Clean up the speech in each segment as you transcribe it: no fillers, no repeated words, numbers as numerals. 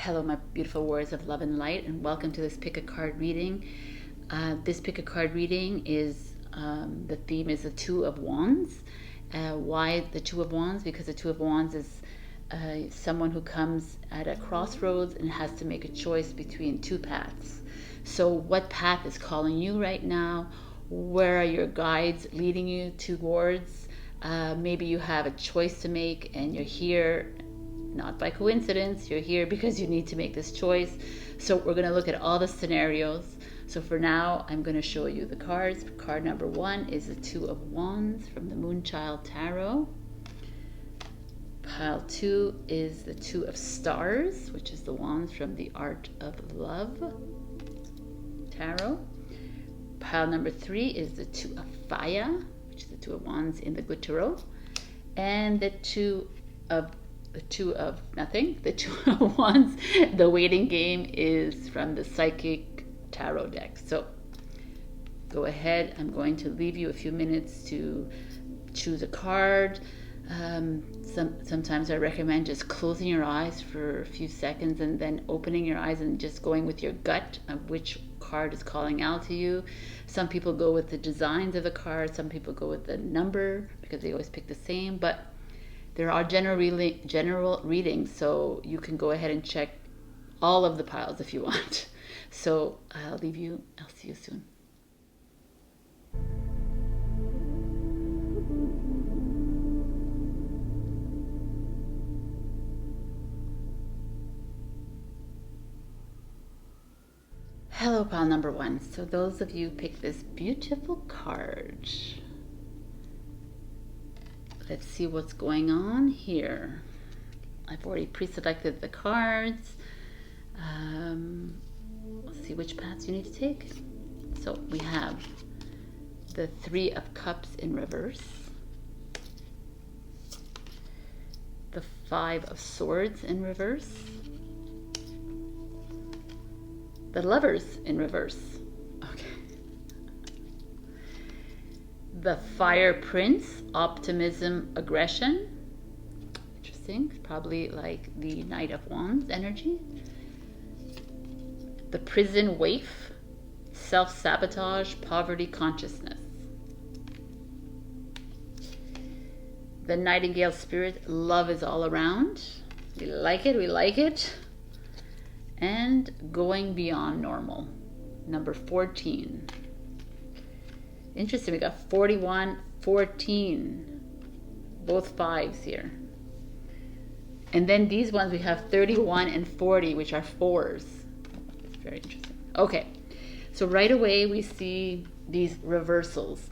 Hello, my beautiful warriors of love and light, and welcome to this pick a card reading. This pick a card reading is the theme is the Two of Wands. Why the Two of Wands? Because the Two of Wands is someone who comes at a crossroads and has to make a choice between two paths. So, what path is calling you right now? Where are your guides leading you towards? Maybe you have a choice to make, and you're here not by coincidence. You're here because you need to make this choice. So we're going to look at all the scenarios. So for now, I'm going to show you the cards. Card number 1 is the Two of Wands from the Moonchild Tarot. Pile 2 is the Two of Stars, which is the Wands from the Art of Love Tarot. Pile number 3 is the Two of Fire, which is the Two of Wands in the Good Tarot. And the Two of Wands, the waiting game, is from the Psychic Tarot deck. So go ahead. I'm going to leave you a few minutes to choose a card. Sometimes I recommend just closing your eyes for a few seconds and then opening your eyes and just going with your gut of which card is calling out to you. Some people go with the designs of the card. Some people go with the number because they always pick the same. But there are general readings, so you can go ahead and check all of the piles if you want. So I'll see you soon. Hello, pile number 1. So those of you pick this beautiful card. Let's see what's going on here. I've already pre-selected the cards. Let's see which paths you need to take. So we have the Three of Cups in reverse, the Five of Swords in reverse, the Lovers in reverse. Okay. The Fire Prince, optimism, aggression. Interesting. Probably like the Knight of Wands energy. The Prison Waif, self-sabotage, poverty consciousness. The Nightingale Spirit, love is all around. We like it, we like it. And going beyond normal, number 14. Interesting, we got 41, 14, both fives here. And then these ones we have 31 and 40, which are fours. It's very interesting. Okay, so right away we see these reversals.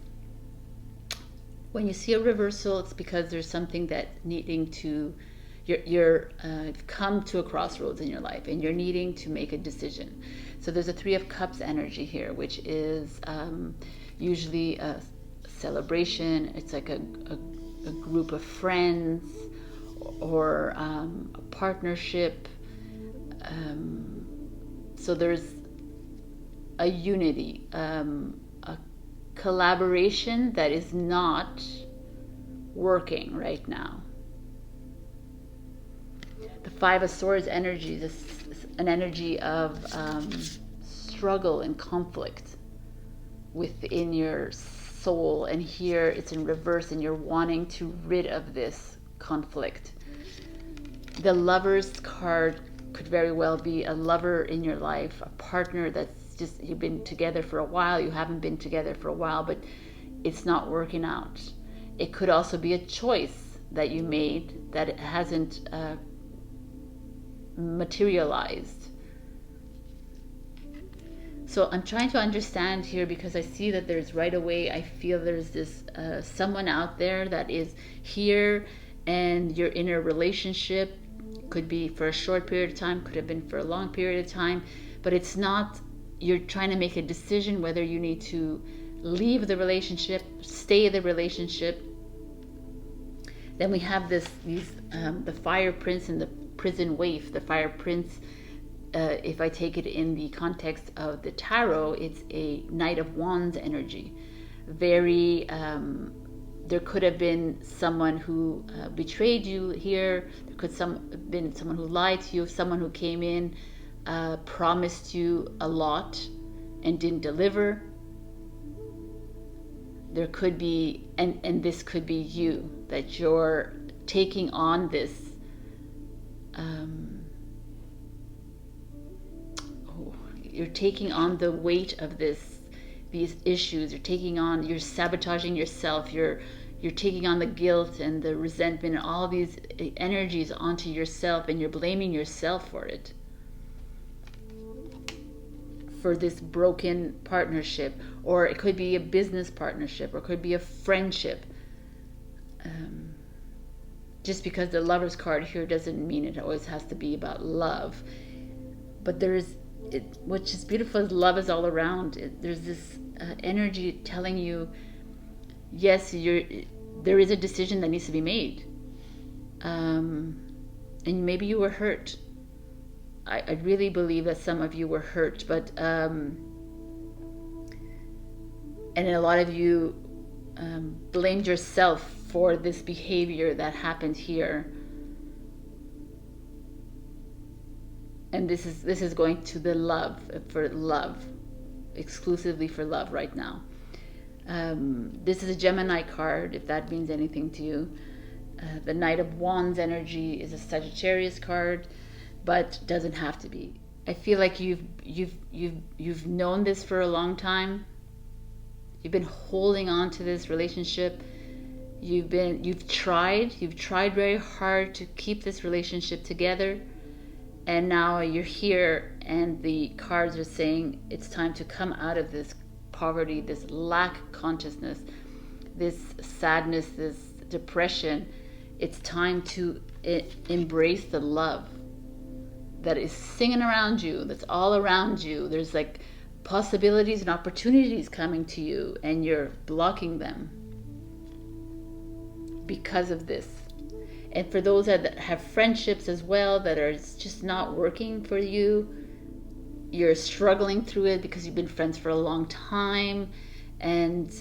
When you see a reversal, it's because there's something that needing to, you're come to a crossroads in your life and you're needing to make a decision. So there's a Three of Cups energy here, which is usually a celebration. It's like a group of friends or a partnership. So there's a unity, a collaboration that is not working right now. The Five of Swords energy is an energy of struggle and conflict within your soul, and here it's in reverse and you're wanting to rid of this conflict. The Lover's card could very well be a lover in your life, a partner that's just, you've been together for a while, you haven't been together for a while, but it's not working out. It could also be a choice that you made that it hasn't materialized. So I'm trying to understand here because I see that there's right away, I feel there's this someone out there that is here and you're in a relationship. Could be for a short period of time, could have been for a long period of time, but it's not, you're trying to make a decision whether you need to leave the relationship, stay in the relationship. Then we have the Fire Prince and the Prison Waif. The Fire Prince, if I take it in the context of the tarot, it's a Knight of Wands energy. Very there could have been someone who betrayed you here. There could have been someone who lied to you, someone who came in, promised you a lot and didn't deliver. There could be, and this could be you, that you're taking on this you're taking on the weight of these issues. You're sabotaging yourself. You're taking on the guilt and the resentment and all these energies onto yourself, and you're blaming yourself for it, for this broken partnership. Or it could be a business partnership, or it could be a friendship. Just because the Lover's card here doesn't mean it always has to be about love. But which is beautiful, is love is all around. There's this energy telling you, yes, there is a decision that needs to be made. And maybe you were hurt. I really believe that some of you were hurt, but and a lot of you blamed yourself for this behavior that happened here. And this is going to the love, exclusively for love right now. This is a Gemini card, if that means anything to you. The Knight of Wands energy is a Sagittarius card, but doesn't have to be. I feel like you've known this for a long time. You've been holding on to this relationship. You've tried very hard to keep this relationship together. And now you're here, and the cards are saying it's time to come out of this poverty, this lack consciousness, this sadness, this depression. It's time to embrace the love that is singing around you, that's all around you. There's like possibilities and opportunities coming to you, and you're blocking them because of this. And for those that have friendships as well that are just not working for you, you're struggling through it because you've been friends for a long time, and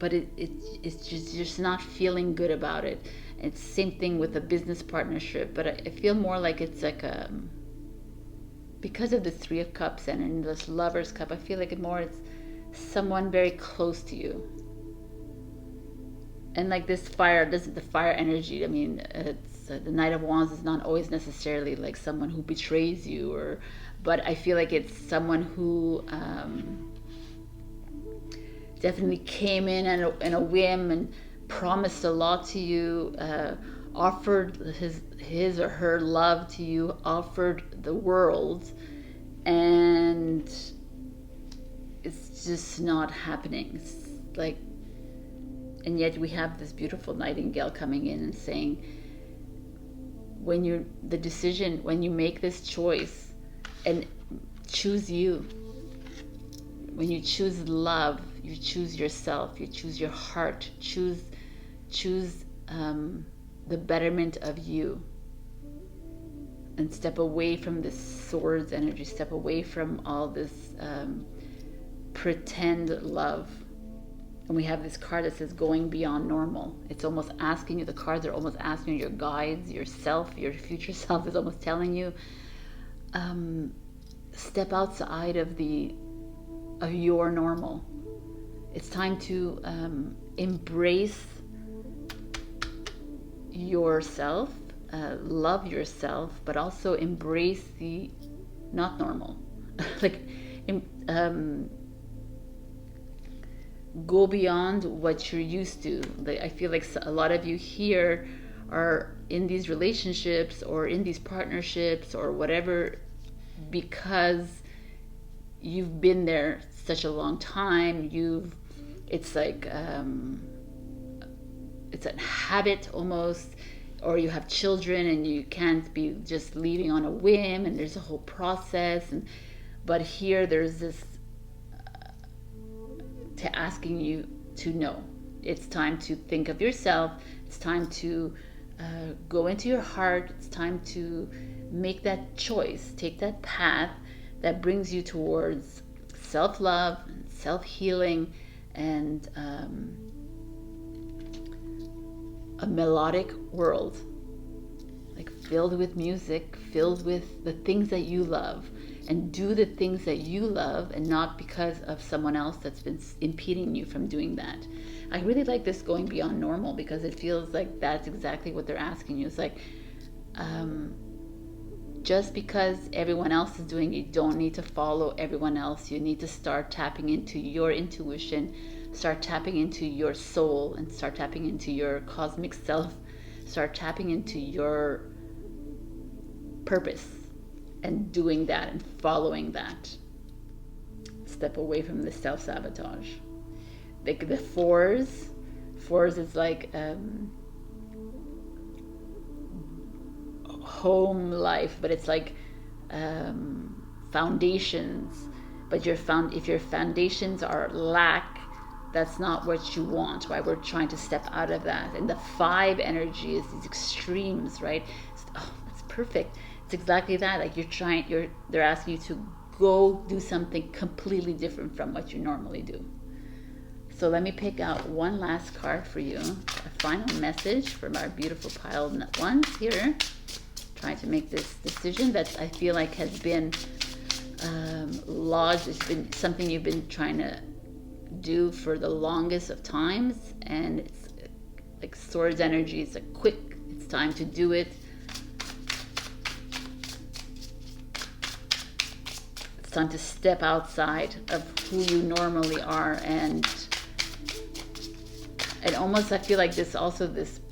it's just not feeling good about it. It's the same thing with a business partnership, but I feel more like it's like because of the Three of Cups and this Lover's Cup, I feel like it's someone very close to you. And like the fire energy, I mean, it's the Knight of Wands is not always necessarily like someone who betrays you, but I feel like it's someone who definitely came in a whim and promised a lot to you, offered his or her love to you, offered the world, and it's just not happening. It's like, and yet we have this beautiful nightingale coming in and saying, when you make this choice and choose you, when you choose love, you choose yourself, you choose your heart, choose the betterment of you, and step away from this swords energy, step away from all this pretend love. And we have this card that says going beyond normal. It's almost asking you, the cards are almost asking your guides, yourself, your future self is almost telling you, step outside of your normal. It's time to embrace yourself, love yourself, but also embrace the not normal. Go beyond what you're used to. I feel like a lot of you here are in these relationships or in these partnerships or whatever because you've been there such a long time. It's like it's a habit almost, or you have children and you can't be just leaving on a whim, and there's a whole process. But here there's this to asking you to know. It's time to think of yourself. It's time to go into your heart. It's time to make that choice, take that path that brings you towards self-love and self-healing and a melodic world, like filled with music, filled with the things that you love, and do the things that you love, and not because of someone else that's been impeding you from doing that. I really like this going beyond normal, because it feels like that's exactly what they're asking you. It's like, just because everyone else is doing it, you don't need to follow everyone else. You need to start tapping into your intuition, start tapping into your soul, and start tapping into your cosmic self, start tapping into your purpose, and doing that and following that. Step away from the self-sabotage. The fours is like home life, but it's like foundations. But if your foundations are lack, that's not what you want. Right? We're trying to step out of that. And the 5 energy is these extremes, right? That's perfect. It's exactly that. Like they're asking you to go do something completely different from what you normally do. So let me pick out one last card for you. A final message from our beautiful pile ones here. Trying to make this decision that I feel like has been lodged. It's been something you've been trying to do for the longest of times, and it's like Swords energy. It's like quick. It's time to do it. It's time to step outside of who you normally are, and almost I feel like this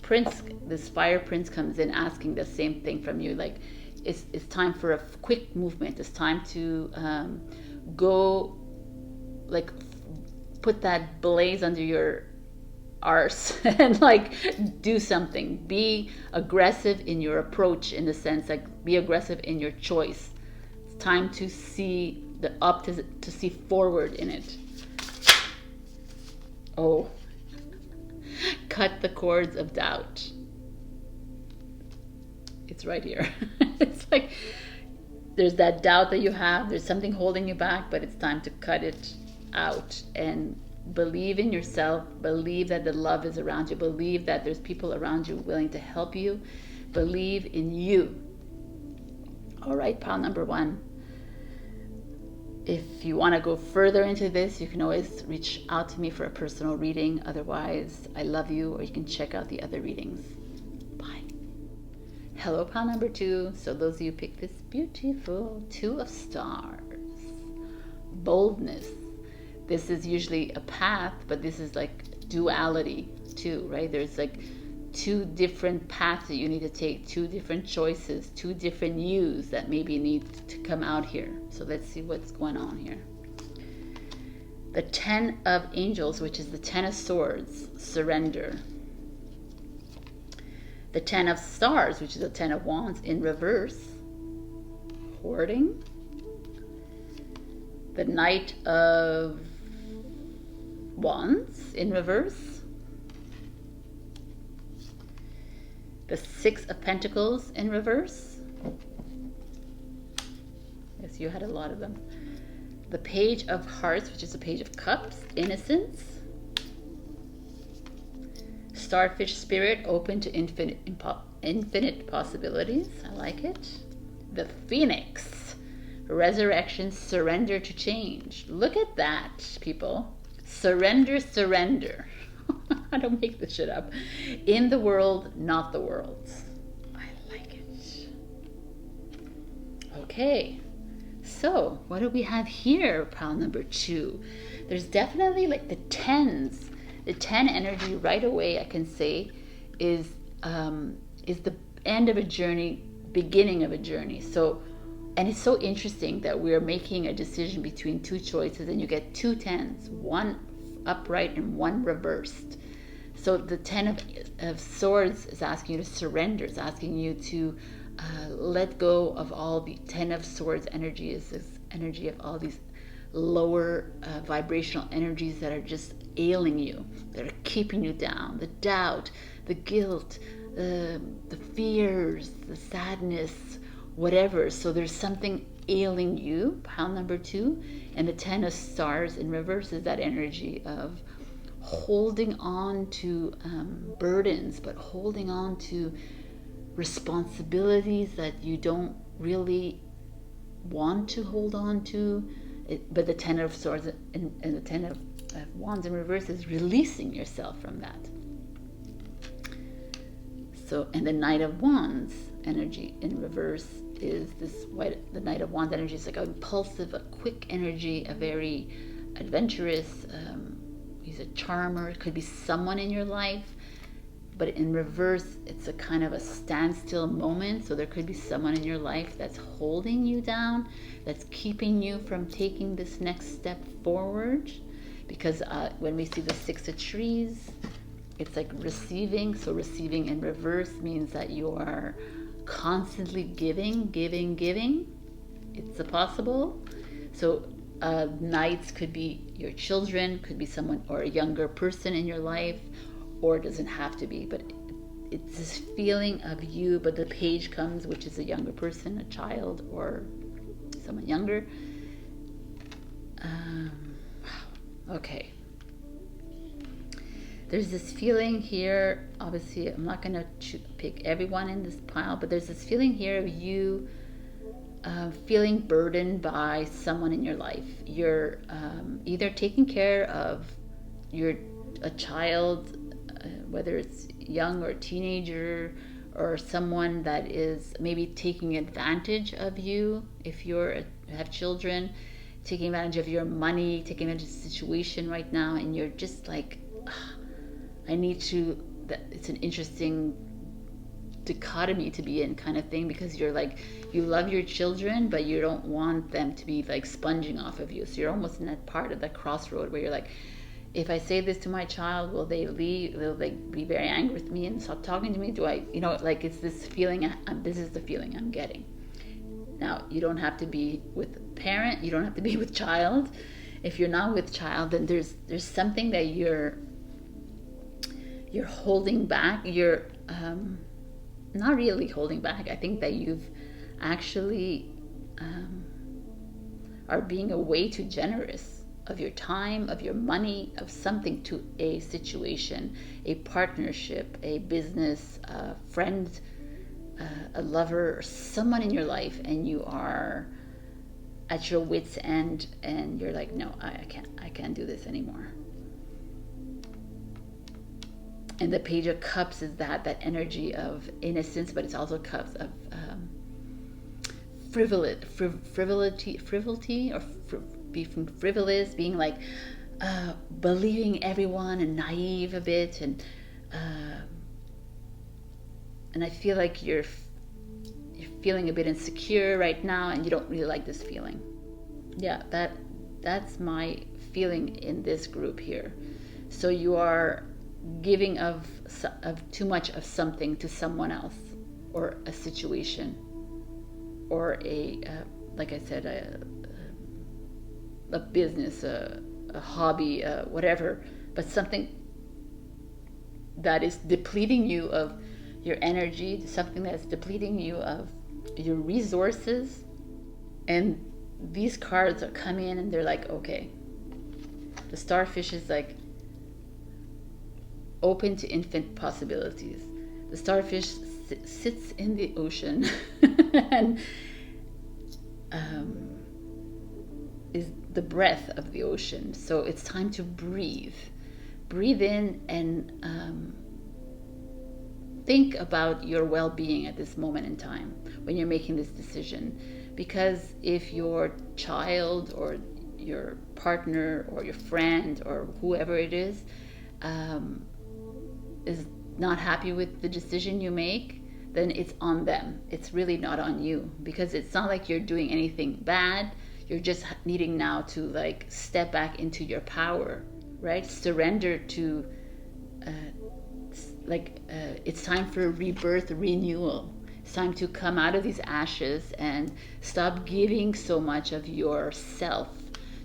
prince, this fire prince comes in asking the same thing from you. Like it's time for a quick movement. It's time to go, like put that blaze under your arse and like do something. Be aggressive in your approach, in the sense like be aggressive in your choice. It's time to see to see forward in it. Oh. Cut the cords of doubt. It's right here. It's like there's that doubt that you have. There's something holding you back, but it's time to cut it out and believe in yourself. Believe that the love is around you. Believe that there's people around you willing to help you. Believe in you. All right, pile number 1. If you want to go further into this, you can always reach out to me for a personal reading. Otherwise, I love you, or you can check out the other readings. Bye. Hello, pile number 2. So those of you pick this beautiful 2 of stars. Boldness. This is usually a path, but this is like duality too, right? There's like 2 different paths that you need to take, 2 different choices, 2 different yous that maybe need to come out here. So let's see what's going on here. The 10 of Angels, which is the 10 of Swords, surrender. The 10 of Stars, which is the 10 of Wands in reverse, hoarding. The Knight of Wands in reverse. The 6 of Pentacles in reverse. Yes, you had a lot of them. The Page of Hearts, which is the Page of Cups, innocence. Starfish spirit, open to infinite possibilities. I like it. The Phoenix, resurrection, surrender to change. Look at that, people. Surrender, surrender. I don't make this shit up. In the world, not the world. I like it. Okay. So, what do we have here, pile number 2? There's definitely like the 10s. The 10 energy right away, I can say, is the end of a journey, beginning of a journey. So, and it's so interesting that we're making a decision between 2 choices, and you get 2 10s, one upright and one reversed. So the 10 of Swords is asking you to surrender. It's asking you to let go of all the 10 of Swords energy. Is this energy of all these lower vibrational energies that are just ailing you, that are keeping you down. The doubt, the guilt, the fears, the sadness, whatever. So there's something ailing you, pile number 2. And the 10 of stars in reverse is that energy of holding on to burdens, but holding on to responsibilities that you don't really want to hold on to. But the 10 of swords and the 10 of wands in reverse is releasing yourself from that. So, and the Knight of Wands energy in reverse is this white. The Knight of Wands energy is like a impulsive, a quick energy, a very adventurous. He's a charmer. It could be someone in your life, but in reverse, it's a kind of a standstill moment. So there could be someone in your life that's holding you down, that's keeping you from taking this next step forward. Because when we see the 6 of trees, it's like receiving. So receiving in reverse means that you are constantly giving. It's a possible. So knights could be your children, could be someone or a younger person in your life, or it doesn't have to be, but it's this feeling of you. But the page comes, which is a younger person, a child, or someone younger. Okay. There's this feeling here. Obviously, I'm not going to pick everyone in this pile, but there's this feeling here of you feeling burdened by someone in your life. You're either taking care of a child, whether it's young or teenager, or someone that is maybe taking advantage of you. If you have children, taking advantage of your money, taking advantage of the situation right now, and you're just like, it's an interesting dichotomy to be in, kind of thing, because you're like, you love your children, but you don't want them to be like sponging off of you. So you're almost in that part of the crossroad where you're like, if I say this to my child, will they leave? Will they be very angry with me and stop talking to me? Do I, like, it's this feeling, this is the feeling I'm getting. Now, you don't have to be with parent, you don't have to be with child. If you're not with child, then there's something that you're holding back. You're not really holding back. I think that you've actually are being a way too generous of your time, of your money, of something to a situation, a partnership, a business, a friend, a lover, or someone in your life, and you are at your wit's end, and you're like, no, I can't do this anymore. And the Page of Cups is that energy of innocence, but it's also cups of frivolity, or being frivolous, being like believing everyone, and naive a bit, and I feel like you're feeling a bit insecure right now, and you don't really like this feeling. Yeah, that's my feeling in this group here. So you are giving of too much of something to someone else, or a situation, or like I said, a business, a hobby, whatever, but something that is depleting you of your energy, something that's depleting you of your resources. And these cards are coming in, and they're like, okay, the starfish is like open to infinite possibilities. The starfish sits in the ocean and is the breath of the ocean. So it's time to breathe in, and think about your well-being at this moment in time when you're making this decision. Because if your child or your partner or your friend or whoever it is not happy with the decision you make, then it's on them. It's really not on you, because it's not like you're doing anything bad. You're just needing now to like step back into your power, right? Surrender to it's time for rebirth, renewal. It's time to come out of these ashes and stop giving so much of yourself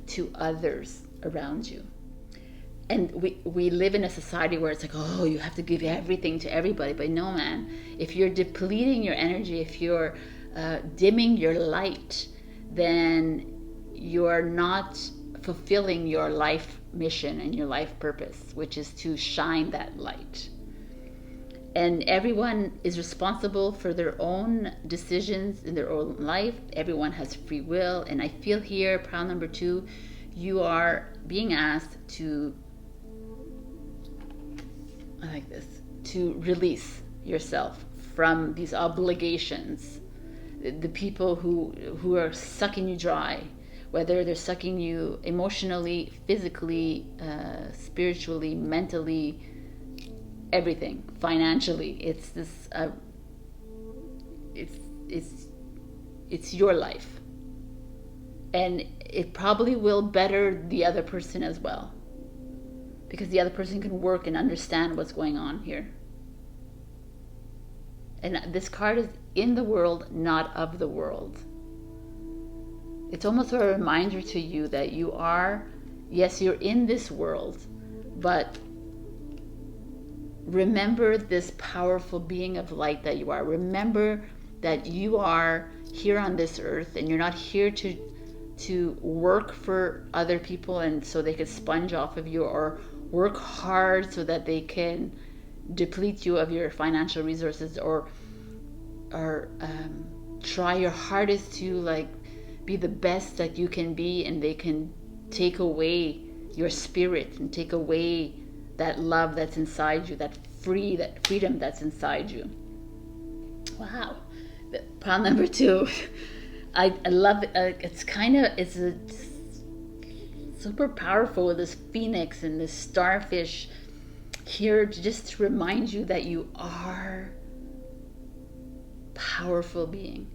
to others around you. And we live in a society where it's like, oh, you have to give everything to everybody. But no, man, if you're depleting your energy, if you're dimming your light, then you're not fulfilling your life mission and your life purpose, which is to shine that light. And everyone is responsible for their own decisions in their own life. Everyone has free will. And I feel here, pile number 2, you are being asked to, I like this, to release yourself from these obligations. The people who are sucking you dry, whether they're sucking you emotionally, physically, spiritually, mentally, everything, financially. It's this it's your life, and it probably will better the other person as well, because the other person can work and understand what's going on here. And this card is in the world, not of the world. It's almost a reminder to you that you are, yes, you're in this world, but remember this powerful being of light that you are. Remember that you are here on this earth, and you're not here to work for other people and so they can sponge off of you, or work hard so that they can deplete you of your financial resources, or try your hardest to like be the best that you can be, and they can take away your spirit and take away that love that's inside you, that freedom that's inside you. Wow. Pile number 2. I love it. It's a super powerful with this phoenix and this starfish here, just to remind you that you are powerful being.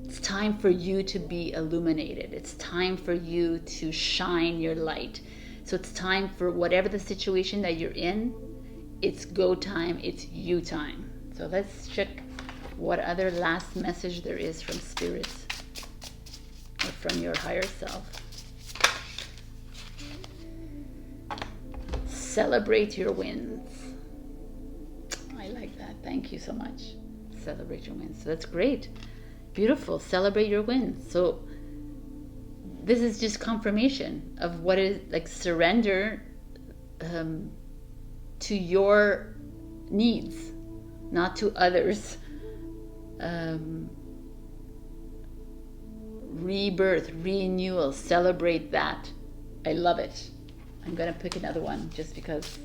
It's time for you to be illuminated. It's time for you to shine your light. So it's time for whatever the situation that you're in, it's go time, it's you time. So let's check what other last message there is from Spirit or from your higher self. Celebrate your wins. I like that. Thank you so much. Celebrate your wins. So that's great. Beautiful. Celebrate your wins. So this is just confirmation of what is like surrender to your needs, not to others. Rebirth, renewal, celebrate that. I love it. I'm going to pick another one just because.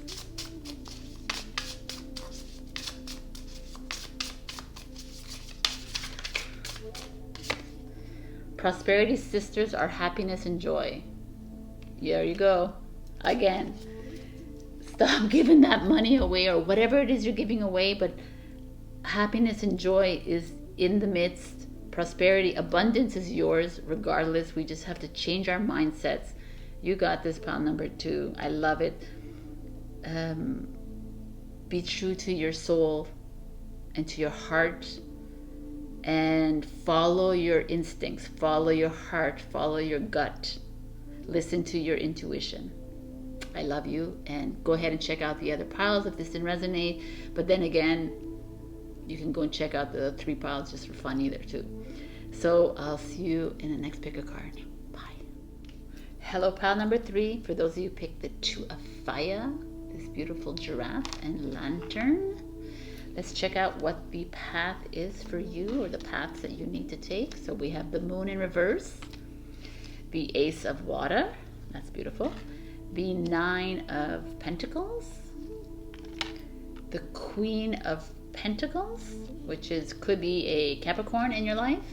Prosperity sisters are happiness and joy. There you go. Again, stop giving that money away or whatever it is you're giving away, but happiness and joy is in the midst. Prosperity, abundance is yours regardless. We just have to change our mindsets. You got this, pile number 2. I love it. Be true to your soul and to your heart, and follow your instincts, follow your heart, follow your gut. Listen to your intuition. I love you, and go ahead and check out the other piles if this didn't resonate. But then again, you can go and check out the 3 piles just for fun either too. So I'll see you in the next pick a card. Bye. Hello, pile number 3. For those of you who picked the 2 of fire, this beautiful giraffe and lantern. Let's check out what the path is for you, or the paths that you need to take. So we have the moon in reverse, the ace of water, that's beautiful, the 9 of pentacles, the queen of pentacles, which could be a Capricorn in your life.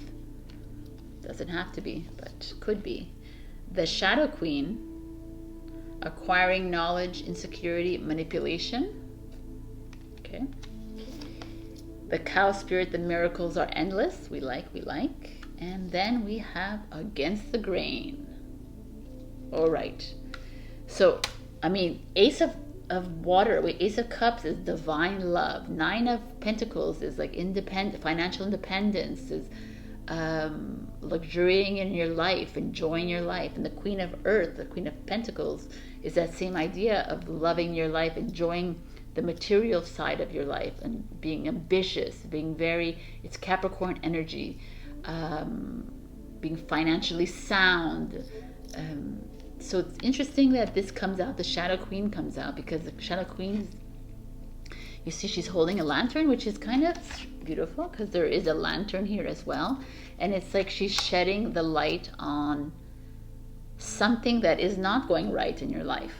Doesn't have to be, but could be. The shadow queen, acquiring knowledge, insecurity, manipulation. Okay. The cow spirit, the miracles are endless. We like. And then we have against the grain. All right. So, I mean, ace of water, ace of cups is divine love. 9 of pentacles is like financial independence, is luxuriating in your life, enjoying your life. And the queen of earth, the queen of pentacles, is that same idea of loving your life, enjoying the material side of your life, and being ambitious, it's Capricorn energy, being financially sound. So it's interesting that this comes out, the Shadow Queen comes out, because the Shadow Queen, you see she's holding a lantern, which is kind of beautiful because there is a lantern here as well. And it's like she's shedding the light on something that is not going right in your life.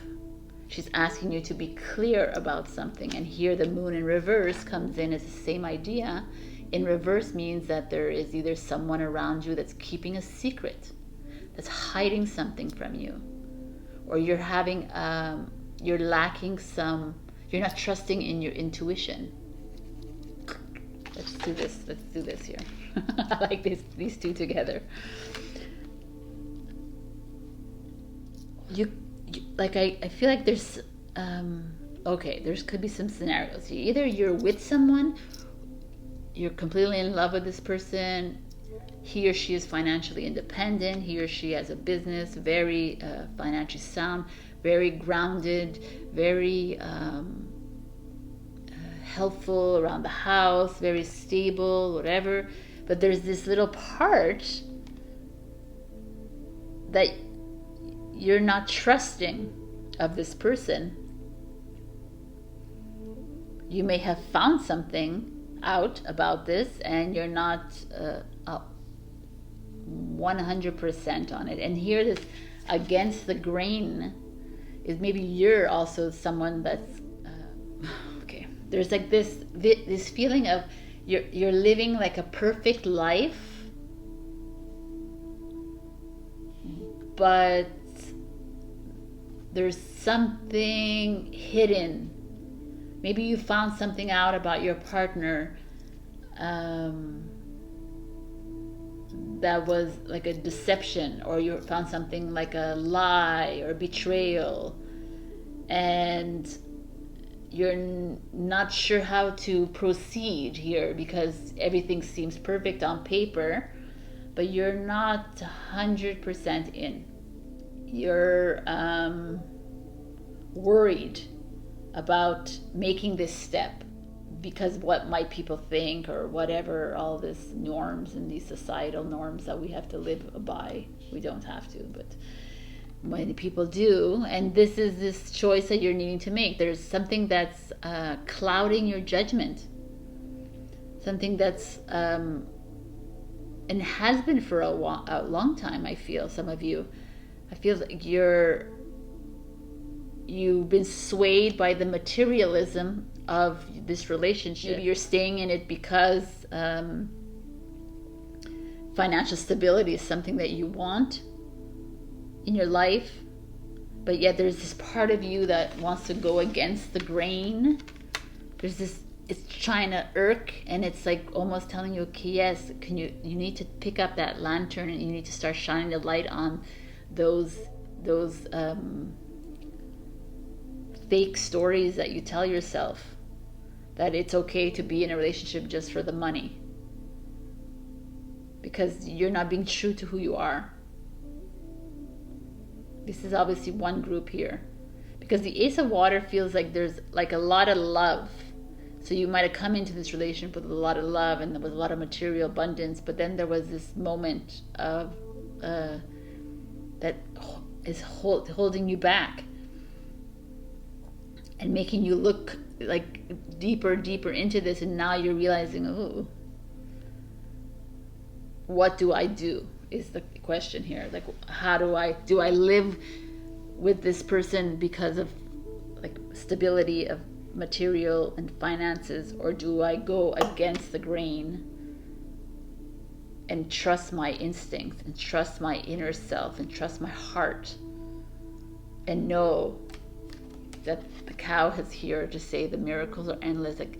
She's asking you to be clear about something. And here the moon in reverse comes in as the same idea. In reverse means that there is either someone around you that's keeping a secret, that's hiding something from you, or you're having, you're lacking some, you're not trusting in your intuition. Let's do this here. I like these two together. You like, I feel like there's, okay, there could be some scenarios. Either you're with someone, you're completely in love with this person, he or she is financially independent, he or she has a business, very financially sound, very grounded, very helpful around the house, very stable, whatever. But there's this little part that you're not trusting of this person. You may have found something out about this and you're not 100% on it. And here, this against the grain is maybe you're also someone that's okay. There's like this feeling of you're living like a perfect life, but there's something hidden. Maybe you found something out about your partner that was like a deception, or you found something like a lie or betrayal, and you're not sure how to proceed here because everything seems perfect on paper, but you're not 100% in. You're worried about making this step because what might people think, or whatever, all this norms and these societal norms that we have to live by. We don't have to, but many people do. And this is this choice that you're needing to make. There's something that's clouding your judgment, something that's and has been for a long time. I feel some of you, I feel like you've been swayed by the materialism of this relationship. Maybe you're staying in it because financial stability is something that you want in your life, but yet there's this part of you that wants to go against the grain. There's this, it's trying to irk, and it's like almost telling you, okay, yes, you need to pick up that lantern and you need to start shining the light on those fake stories that you tell yourself, that it's okay to be in a relationship just for the money, because you're not being true to who you are. This is obviously one group here, because the Ace of Water feels like there's like a lot of love. So you might have come into this relationship with a lot of love and there was a lot of material abundance, but then there was this moment of that is holding you back and making you look like deeper into this. And now you're realizing, oh, what do I do is the question here. Like, how do I live with this person because of like stability of material and finances, or do I go against the grain and trust my instincts and trust my inner self and trust my heart and know that the cow is here to say the miracles are endless? Like,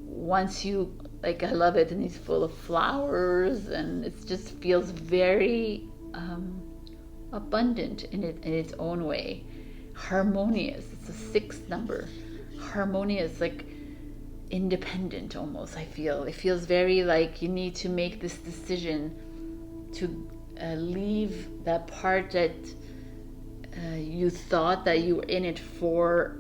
once you, like, I love it, and it's full of flowers and it just feels very abundant in its own way, harmonious. It's a 6th number, harmonious, like independent almost. I feel it feels very like you need to make this decision to leave that part that you thought that you were in it for,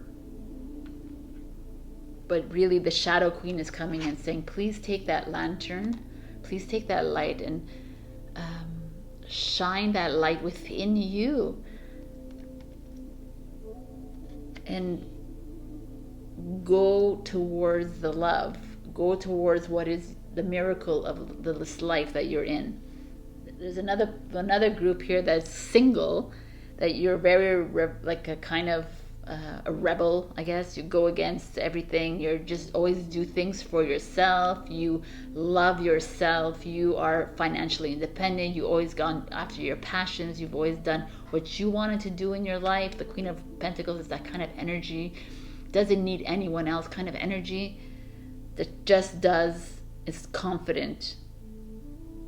but really the Shadow Queen is coming and saying, please take that lantern, please take that light and shine that light within you and go towards the love, go towards what is the miracle of this life that you're in. There's another group here that's single, that you're very like a kind of a rebel, I guess. You go against everything. You're just always do things for yourself. You love yourself. You are financially independent. You always gone after your passions. You've always done what you wanted to do in your life. The Queen of Pentacles is that kind of energy. Doesn't need anyone else kind of energy. That just is confident.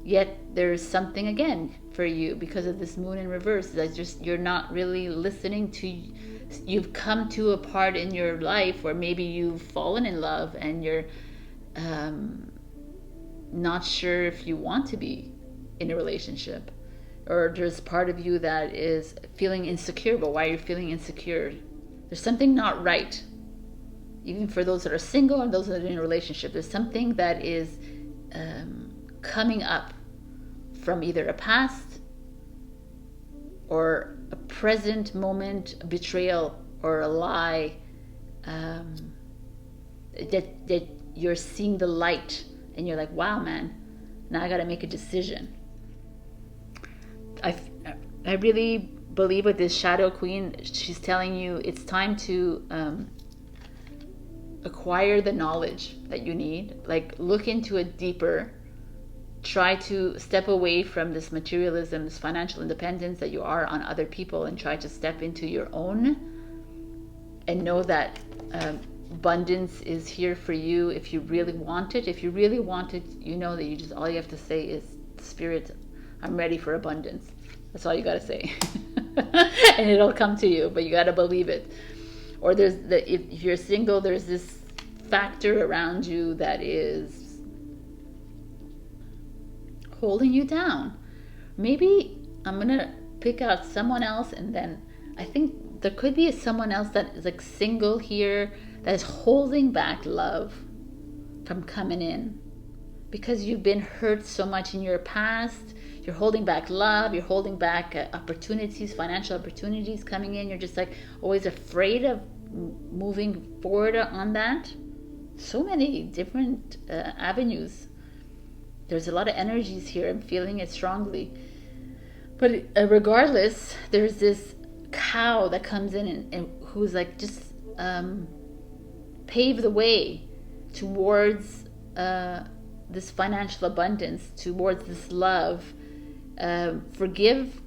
Yet there's something again for you because of this moon in reverse that just you're not really listening to. You've come to a part in your life where maybe you've fallen in love and you're not sure if you want to be in a relationship, or there's part of you that is feeling insecure. But why you're feeling insecure? There's something not right. Even for those that are single and those that are in a relationship, there's something that is coming up from either a past or a present moment, a betrayal or a lie, that you're seeing the light and you're like, wow, man, now I got to make a decision. I really believe with this Shadow Queen, she's telling you it's time to acquire the knowledge that you need. Like, look into it deeper. Try to step away from this materialism, this financial independence that you are on other people, and try to step into your own and know that abundance is here for you if you really want it. If you really want it, you know that you just, all you have to say is, Spirit, I'm ready for abundance. That's all you got to say. And it'll come to you, but you got to believe it. Or if you're single, there's this factor around you that is holding you down. Maybe I'm gonna pick out someone else, and then I think there could be someone else that is like single here that is holding back love from coming in because you've been hurt so much in your past. You're holding back love. You're holding back opportunities, financial opportunities coming in. You're just like always afraid of moving forward on that. So many different avenues. There's a lot of energies here. I'm feeling it strongly. But regardless, there's this cow that comes in and who's like just pave the way towards this financial abundance, towards this love. Forgive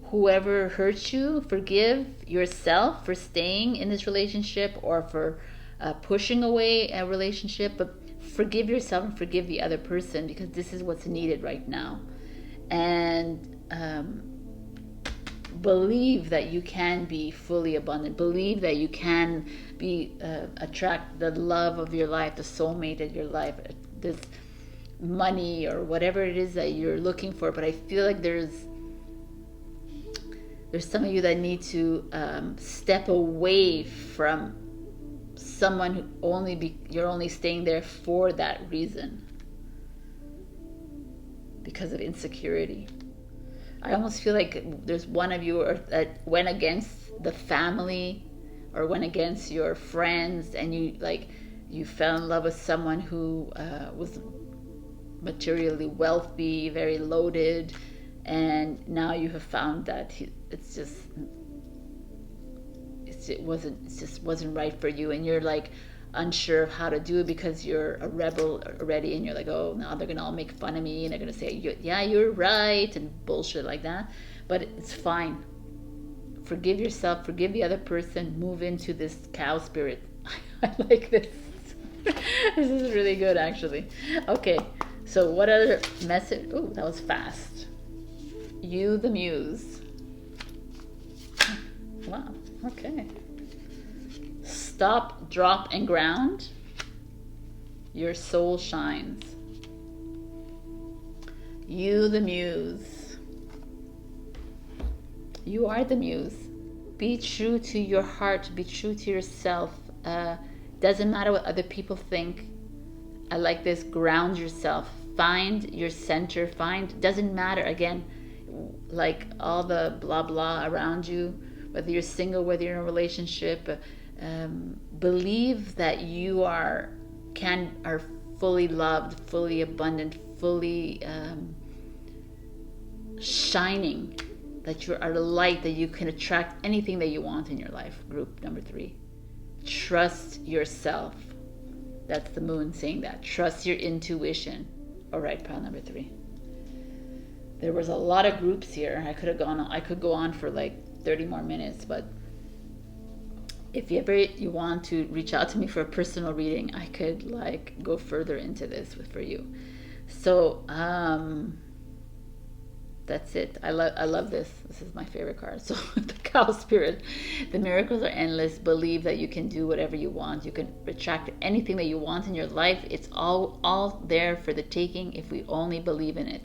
whoever hurt you. Forgive yourself for staying in this relationship or for pushing away a relationship. But forgive yourself and forgive the other person, because this is what's needed right now. And believe that you can be fully abundant. Believe that you can be attract the love of your life, the soulmate of your life, this money or whatever it is that you're looking for. But I feel like there's some of you that need to step away from someone who you're only staying there for that reason, because of insecurity. I almost feel like there's one of you that went against the family or went against your friends, and you fell in love with someone who was materially wealthy, very loaded, and now you have found that it just wasn't right for you, and you're like unsure of how to do it because you're a rebel already, and you're like, oh, now they're gonna all make fun of me and they're gonna say, yeah, you're right, and bullshit like that. But it's fine. Forgive yourself, forgive the other person, move into this cow spirit. I like this. This is really good, actually. Okay, so what other message? Oh, that was fast. You the Muse. Wow, okay. Stop, drop, and ground. Your soul shines. You the Muse. You are the Muse. Be true to your heart. Be true to yourself. Doesn't matter what other people think. I like this. Ground yourself. find your center, doesn't matter, again, like all the blah blah around you, whether you're single, whether you're in a relationship, believe that you are fully loved, fully abundant, fully shining, that you are a light, that you can attract anything that you want in your life. Group number 3, trust yourself. That's the moon saying that. Trust your intuition. All right, pile number 3. There was a lot of groups here. I could go on for like 30 more minutes, but if you want to reach out to me for a personal reading, I could like go further into this for you. So that's it. I love this. This is my favorite card. So the cow spirit, the miracles are endless. Believe that you can do whatever you want. You can attract anything that you want in your life. It's all there for the taking if we only believe in it.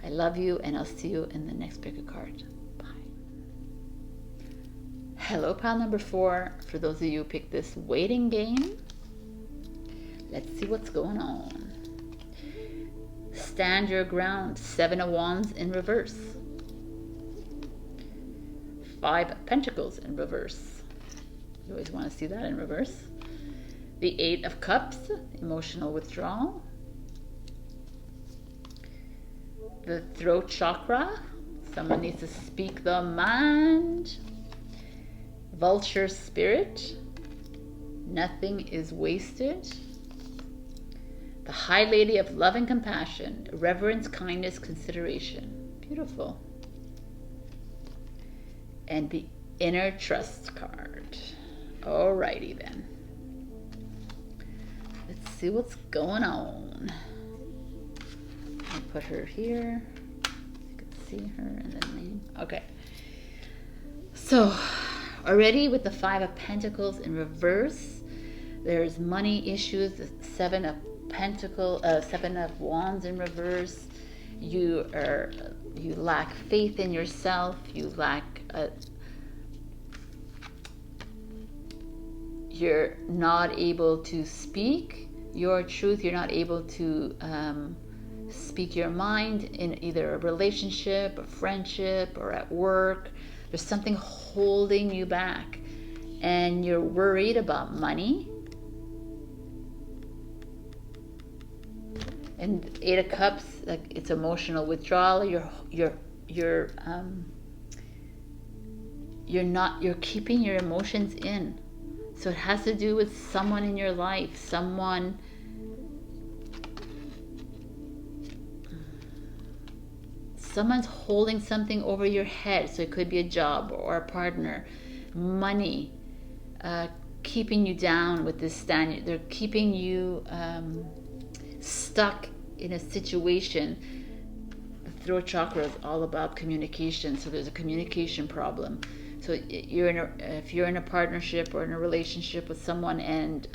I love you, and I'll see you in the next pick a card. Bye. Hello, pile number 4. For those of you who picked this waiting game, let's see what's going on. Stand your ground. 7 of Wands in reverse. 5 of Pentacles in reverse. You always want to see that in reverse. The 8 of Cups, emotional withdrawal. The throat chakra, someone needs to speak the mind. Vulture spirit, nothing is wasted. The High Lady of Love and Compassion, reverence, kindness, consideration. Beautiful. And the Inner Trust card. Alrighty then. Let's see what's going on. I'll put her here. You can see her and the name. Okay. So, already with the 5 of Pentacles in reverse, there's money issues. The 7 of Wands in reverse. You lack faith in yourself. You lack. You're not able to speak your truth. You're not able to speak your mind in either a relationship, a friendship, or at work. There's something holding you back, and you're worried about money. And 8 of Cups, like, it's emotional withdrawal. You're keeping your emotions in. So it has to do with someone in your life, someone's holding something over your head. So it could be a job or a partner, money, keeping you down with this standard. They're keeping you stuck in a situation. The throat chakra is all about communication. So there's a communication problem. So if you're in a partnership or in a relationship with someone, and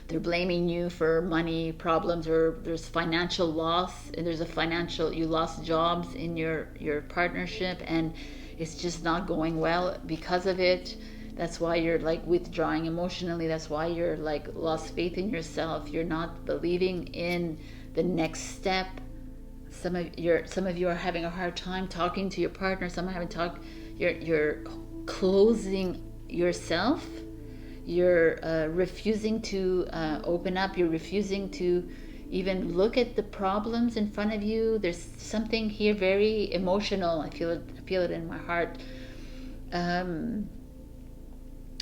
they're blaming you for money problems, or there's financial loss, and you lost jobs in your partnership, and it's just not going well because of it. That's why you're like withdrawing emotionally. That's why you're like lost faith in yourself. You're not believing in the next step. Some of you are having a hard time talking to your partner. You're closing yourself. You're refusing to open up. You're refusing to even look at the problems in front of you. There's something here very emotional. I feel it in my heart.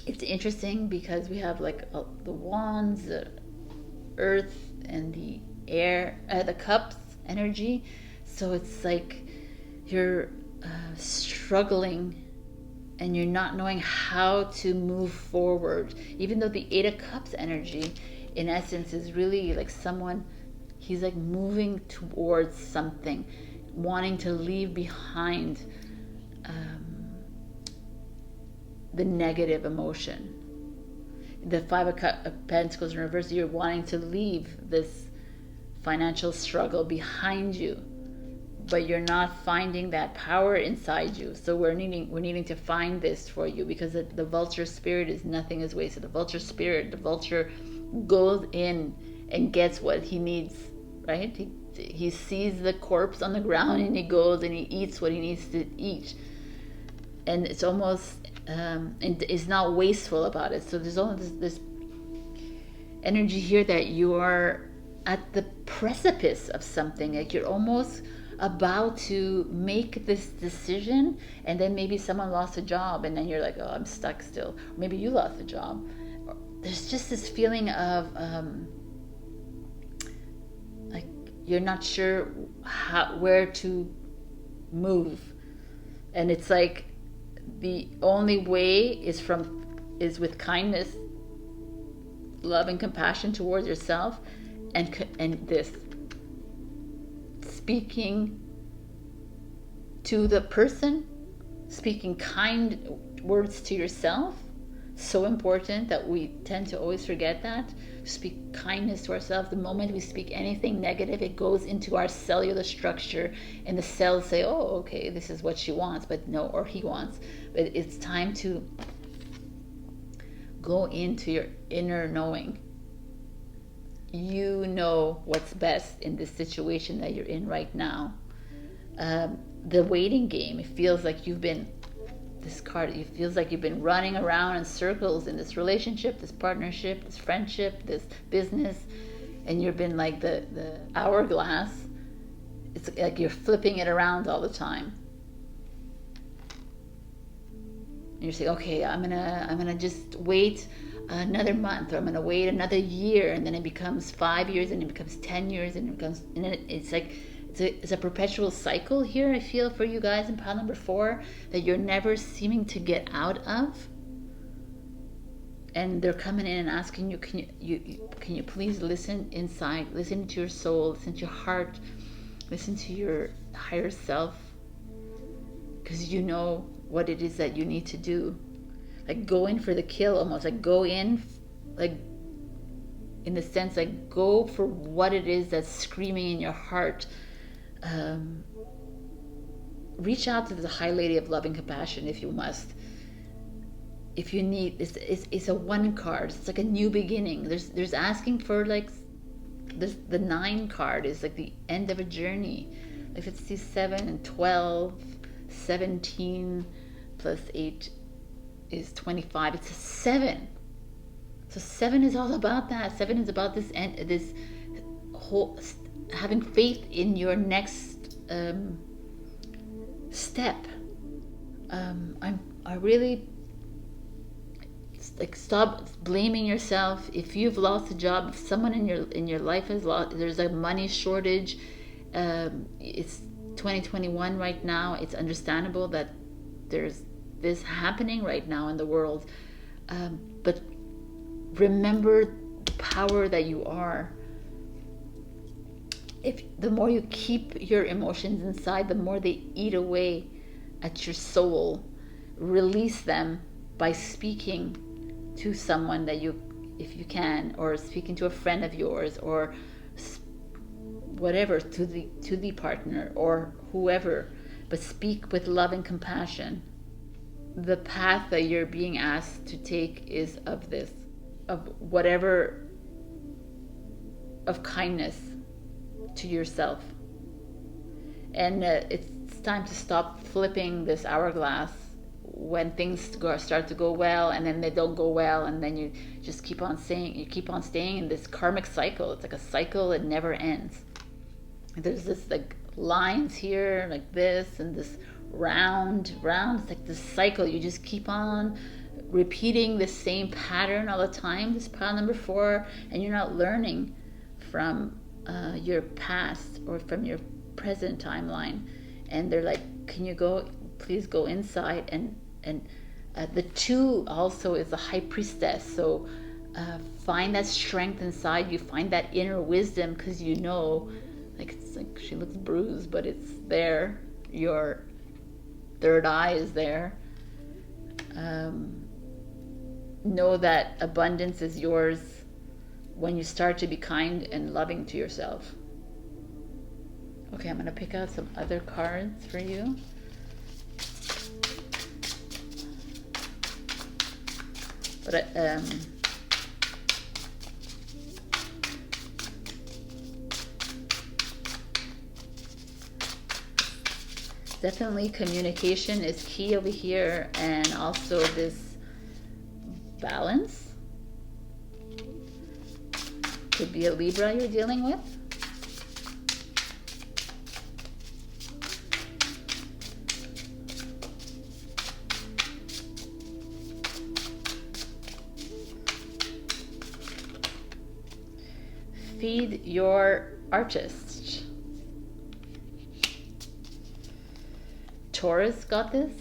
It's interesting because we have like the wands, the earth, and the air, the cups energy. So it's like you're struggling, and you're not knowing how to move forward. Even though the 8 of Cups energy, in essence, is really like someone, he's like moving towards something, wanting to leave behind the negative emotion. The 5 of Pentacles in reverse, you're wanting to leave this financial struggle behind you, but you're not finding that power inside you. So we're needing to find this for you, because the vulture spirit is nothing is wasted. The vulture goes in and gets what he needs right? He sees the corpse on the ground and he goes and he eats what he needs to eat. And it's almost, and is not wasteful about it. So there's all this energy here that you are at the precipice of something. Like you're almost about to make this decision, and then maybe someone lost a job, and then you're like, oh, I'm stuck still. Or maybe you lost a job. There's just this feeling of like you're not sure where to move, and it's like the only way is with kindness, love, and compassion towards yourself, and this speaking to the person, speaking kind words to yourself. So important that we tend to always forget that. Speak kindness to ourselves. The moment we speak anything negative, it goes into our cellular structure, and the cells say, oh, okay, this is what she wants, but no, or he wants. But it's time to go into your inner knowing. You know what's best in this situation that you're in right now. The waiting game, it feels like you've been running around in circles in this relationship, this partnership, this friendship, this business, and you've been like the hourglass. It's like you're flipping it around all the time. And you're saying, okay, I'm gonna just wait another month, or I'm gonna wait another year, and then it becomes 5 years, and it becomes 10 years, and then it's like it's a perpetual cycle here, I feel, for you guys in pile number 4, that you're never seeming to get out of. And they're coming in and asking you, can you please listen inside, listen to your soul, listen to your heart, listen to your higher self, because you know what it is that you need to do. Like go in for the kill, almost like go in, like in the sense, like go for what it is that's screaming in your heart. Reach out to the High Lady of Love and Compassion if you must. If you need, it's a 1 card. It's like a new beginning. There's asking for like this. The 9 card is like the end of a journey. Like let's see, 7 and 12, 17 plus 8 is 25. It's a 7. So 7 is all about that. 7 is about this whole having faith in your next step. I really like stop blaming yourself if you've lost a job. If someone in your life has lost, there's a money shortage. It's 2021 right now. It's understandable that there's this happening right now in the world, but remember the power that you are. If the more you keep your emotions inside, the more they eat away at your soul. Release them by speaking to someone that you, if you can, or speaking to a friend of yours, or whatever, to the partner or whoever, but speak with love and compassion. The path that you're being asked to take is of whatever, of kindness to yourself. And it's time to stop flipping this hourglass when things start to go well, and then they don't go well, and then you just keep on staying in this karmic cycle. It's like a cycle that never ends. There's this like lines here like this, and this round, it's like this cycle. You just keep on repeating the same pattern all the time. This pile number 4, and you're not learning from your past or from your present timeline. And they're like, can you please go inside, and the 2 also is the High Priestess. So find that strength inside you, find that inner wisdom, because you know, like, it's like she looks bruised, but it's there. Your third eye is there. Know that abundance is yours when you start to be kind and loving to yourself. Okay, I'm going to pick out some other cards for you. But definitely communication is key over here, and also this balance. Could be a Libra you're dealing with. Feed your artist. Taurus got this.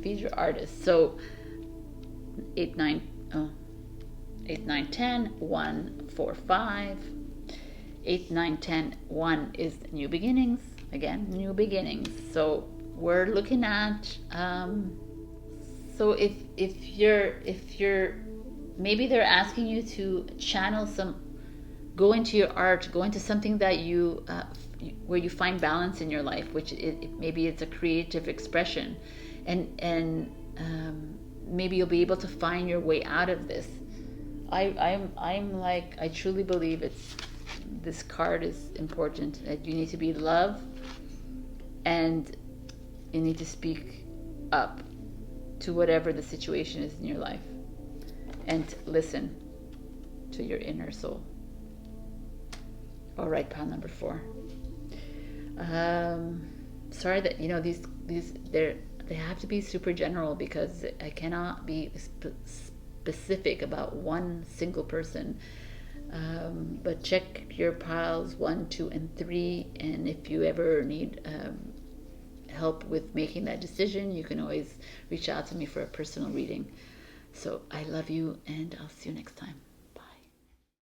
Feed your artist. So 8, 9, 10, 1, 4, 5. 8, 9, 10, 1 is new beginnings. Again, new beginnings. So we're looking at, so if you're, maybe they're asking you to channel go into your art, go into something that you, where you find balance in your life, which maybe it's a creative expression, and maybe you'll be able to find your way out of this. I'm like, I truly believe this card is important, that you need to be love, and you need to speak up to whatever the situation is in your life, and listen to your inner soul. All right, pile number 4. Sorry that these they have to be super general, because I cannot be specific about one single person. But check your piles 1, 2, and 3, and if you ever need help with making that decision, you can always reach out to me for a personal reading. So I love you, and I'll see you next time.